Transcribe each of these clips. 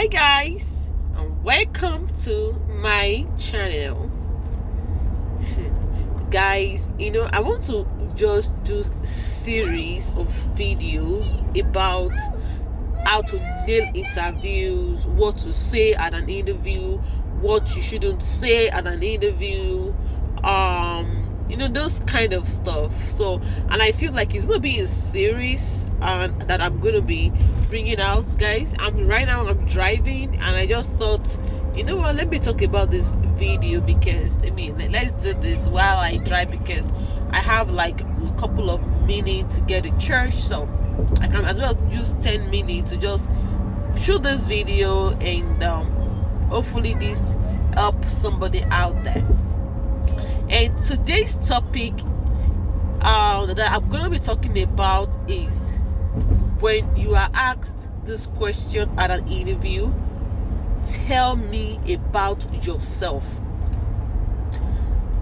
Hi guys, and welcome to my channel. Guys, I want to just do series of videos about how to nail interviews, what to say at an interview, what you shouldn't say at an interview, those kind of stuff. So, and I feel like it's gonna be a series that I'm gonna be bringing out, guys. Right now I'm driving, and I just thought, let me talk about this video because let's do this while I drive, because I have like a couple of minutes to get to church, so I can as well use 10 minutes to just shoot this video, and hopefully this helps somebody out there. And today's topic that I'm going to be talking about is when you are asked this question at an interview: tell me about yourself.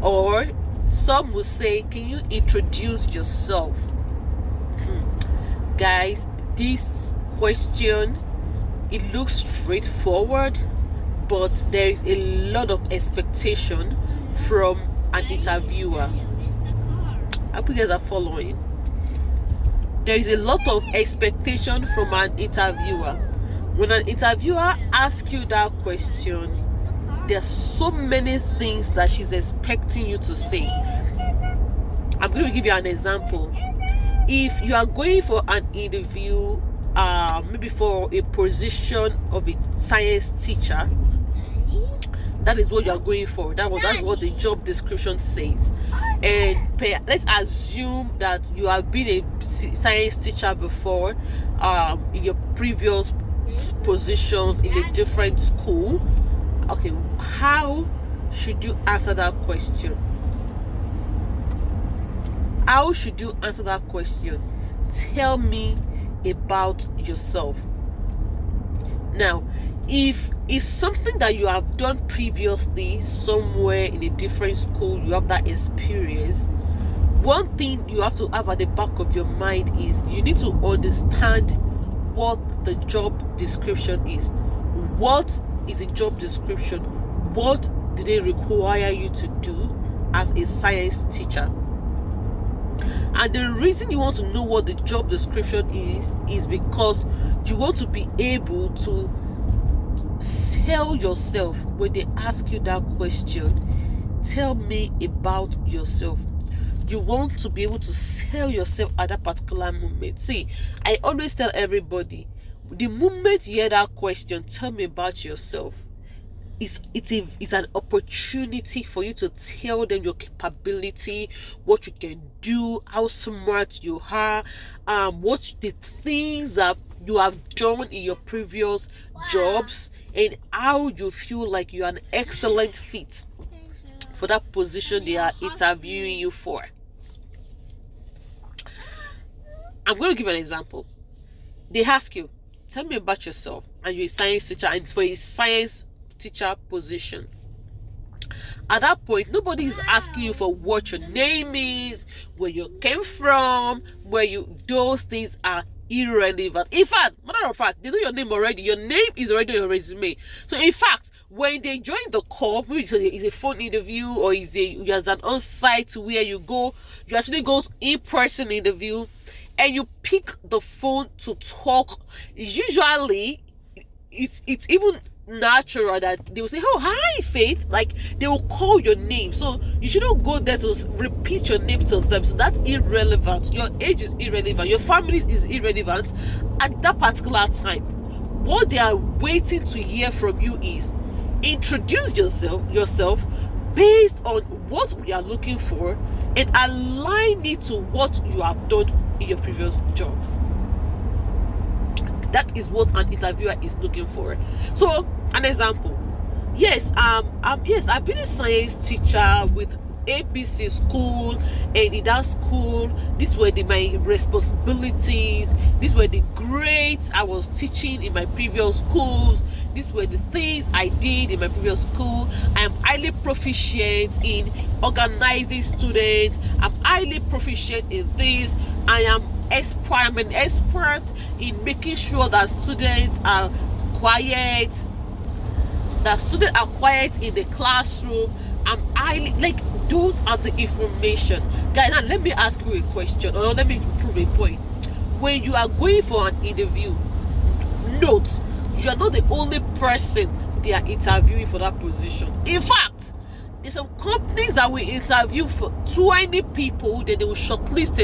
Or some will say, can you introduce yourself? Guys, this question, it looks straightforward, but there is a lot of expectation from an interviewer. I hope you guys are following. There is a lot of expectation from an interviewer. When an interviewer asks you that question, there are so many things that she's expecting you to say. I'm going to give you an example. If you are going for an interview, maybe for a position of a science teacher, that is what you are going for. That's what the job description says. And let's assume that you have been a science teacher before, in your previous positions in a different school. Okay, how should you answer that question? How should you answer that question? Tell me about yourself. Now, if it's something that you have done previously somewhere in a different school, you have that experience, one thing you have to have at the back of your mind is you need to understand what the job description is. What is a job description? What do they require you to do as a science teacher? And the reason you want to know what the job description is because you want to be able to tell yourself when they ask you that question, tell me about yourself. You want to be able to sell yourself at that particular moment. See, I always tell everybody, the moment you hear that question, tell me about yourself, it's an opportunity for you to tell them your capability, what you can do, how smart you are, what the things that you have done in your previous jobs, and how you feel like you're an excellent fit for that position they are interviewing you for. I'm going to give an example. They ask you, tell me about yourself, and you're a science teacher, and for a science teacher position. At that point, nobody is asking you for what your name is, where you came from, those things are irrelevant. In fact, matter of fact, they know your name already. Your name is already on your resume. So in fact, when they join the call, maybe it's a phone interview, or there's an on-site where you actually go in-person interview, and you pick the phone to talk. Usually, it's even natural that they will say, oh, hi Faith, like they will call your name. So you shouldn't go there to repeat your name to them. So that's irrelevant. Your age is irrelevant, your family is irrelevant at that particular time. What they are waiting to hear from you is introduce yourself based on what we are looking for, and align it to what you have done in your previous jobs. That is what an interviewer is looking for. So, an example. Yes, I've been a science teacher with ABC school, and in that school, these were my responsibilities. These were the grades I was teaching in my previous schools. These were the things I did in my previous school. I am highly proficient in organizing students. I'm highly proficient in this. I'm an expert in making sure that students are quiet, that students are quiet in the classroom. I'm highly, like, those are the information. Guys, now let me ask you a question, or let me prove a point. When you are going for an interview, note, you are not the only person they are interviewing for that position. In fact, there's some companies that will interview for 20 people, then they will shortlist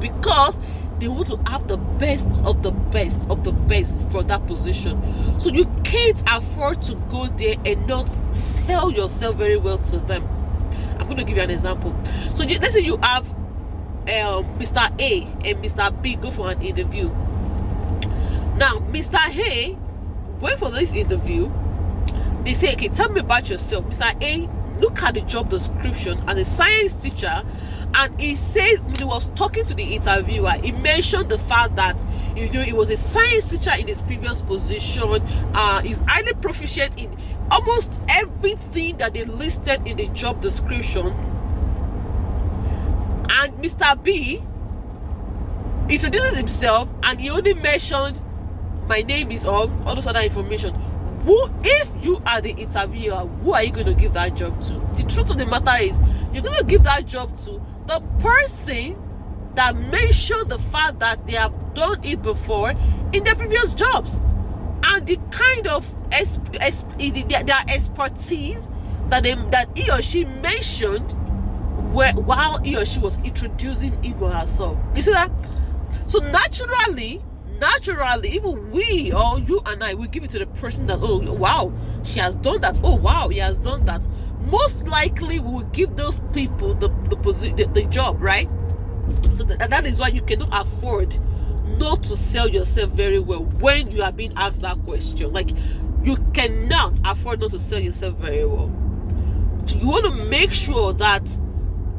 because they want to have the best of the best of the best for that position. So you can't afford to go there and not sell yourself very well to them. I'm going to give you an example. So let's say you have Mr. A and Mr. B go for an interview. Now, Mr. A, going for this interview, they say, okay, tell me about yourself. Mr. A, look at the job description as a science teacher, and he says, when he was talking to the interviewer, he mentioned the fact that, you know, he was a science teacher in his previous position. He's highly proficient in almost everything that they listed in the job description. And Mr. B introduces himself, and he only mentioned, my name is all those other information. If you are the interviewer, who are you going to give that job to? The truth of the matter is, you're going to give that job to the person that mentioned the fact that they have done it before in their previous jobs, and the kind of their expertise that he or she mentioned while he or she was introducing him or herself. You see that? So naturally, even we, or you and I, will give it to the person that, oh wow, she has done that, oh wow, he has done that. Most likely we will give those people the job, right? So that is why you cannot afford not to sell yourself very well when you are being asked that question. Like, you cannot afford not to sell yourself very well. You want to make sure that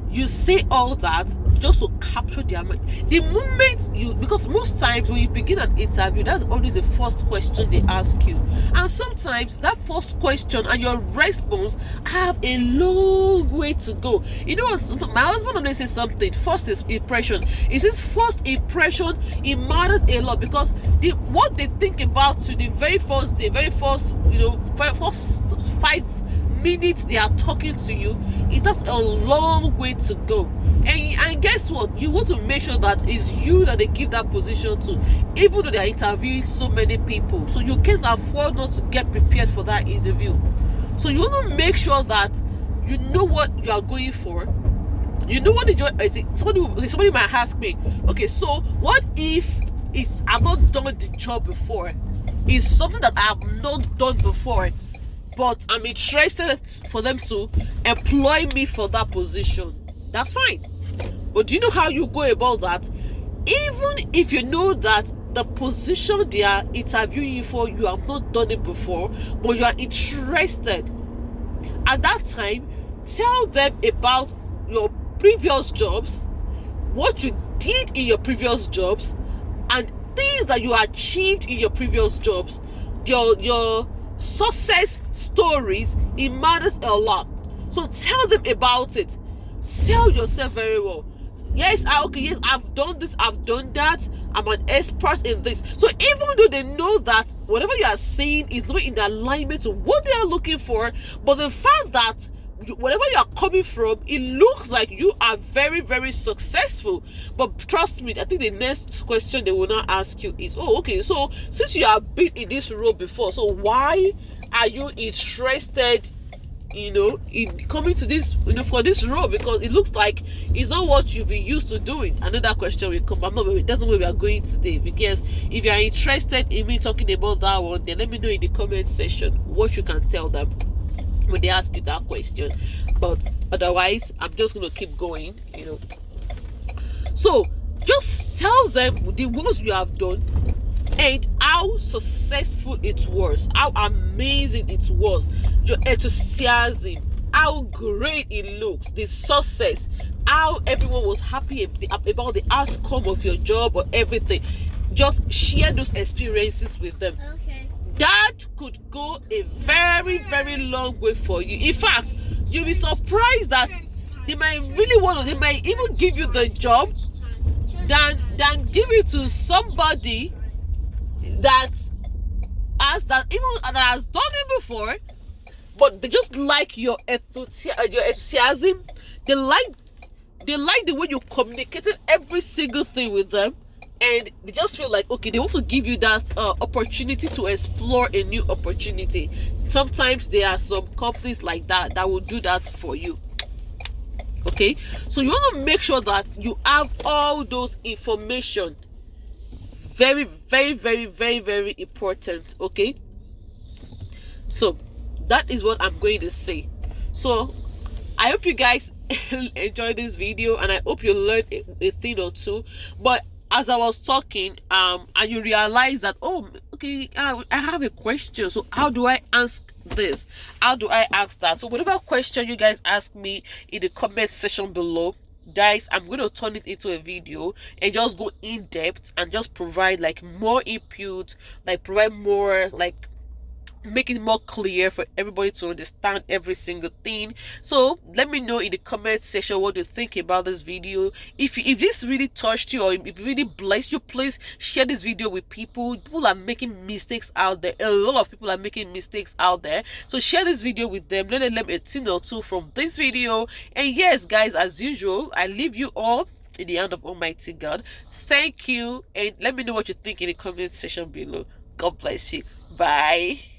you say all that just to capture their mind. The moment because most times when you begin an interview, that's always the first question they ask you. And sometimes that first question and your response have a long way to go. You know what? My husband always says something, first impression. Is this first impression, it matters a lot, because what they think about you the very first day, first 5 minutes they are talking to you, it has a long way to go. And guess what? You want to make sure that it's you that they give that position to, even though they are interviewing so many people. So you can't afford not to get prepared for that interview. So you want to make sure that you know what you are going for. You know what the job is. Somebody might ask me, okay, so what if I've not done the job before? It's something that I have not done before, but I'm interested for them to employ me for that position. That's fine. But do you know how you go about that? Even if you know that the position they are interviewing you for, you have not done it before, but you are interested, at that time, tell them about your previous jobs, what you did in your previous jobs, and things that you achieved in your previous jobs. Your success stories, it matters a lot. So tell them about it. Sell yourself very well. Yes, I've done this, I've done that, I'm an expert in this. So even though they know that whatever you are saying is not in alignment to what they are looking for, but the fact that whatever you are coming from, it looks like you are very, very successful. But trust me, I think the next question they will now ask you is, oh, okay, so since you have been in this role before, so why are you interested in coming to this, for this role? Because it looks like it's not what you've been used to doing. Another question will come. That's not where we are going today. Because if you are interested in me talking about that one, then let me know in the comment section what you can tell them when they ask you that question. But otherwise, I'm just going to keep going. So just tell them the ones you have done and how successful it was, how amazing it was, your enthusiasm, how great it looks, the success, how everyone was happy about the outcome of your job or everything. Just share those experiences with them. Okay. That could go a very, very long way for you. In fact, you'll be surprised that they might even give you the job than give it to somebody that has done it before, but they just like your enthusiasm. They like the way you communicated every single thing with them, and they just feel like, okay, they want to give you that opportunity to explore a new opportunity. Sometimes there are some companies like that will do that for you. Okay, so you want to make sure that you have all those information. Very, very, very, very, very important. Okay, so that is what I'm going to say. So I hope you guys enjoyed this video, and I hope you learned a thing or two. But as I was talking, and you realize that, oh, okay, I have a question. So how do I ask this? How do I ask that? So whatever question you guys ask me in the comment section below, guys, I'm going to turn it into a video and just go in depth and just provide like more input, like provide more, like make it more clear for everybody to understand every single thing. So let me know in the comment section what you think about this video. If this really touched you, or if it really blessed you, please share this video with people. People are making mistakes out there. A lot of people are making mistakes out there, so share this video with them. Let them learn a thing or two from this video. And yes, guys, as usual, I leave you all in the hand of Almighty God. Thank you, and let me know what you think in the comment section below. God bless you. Bye.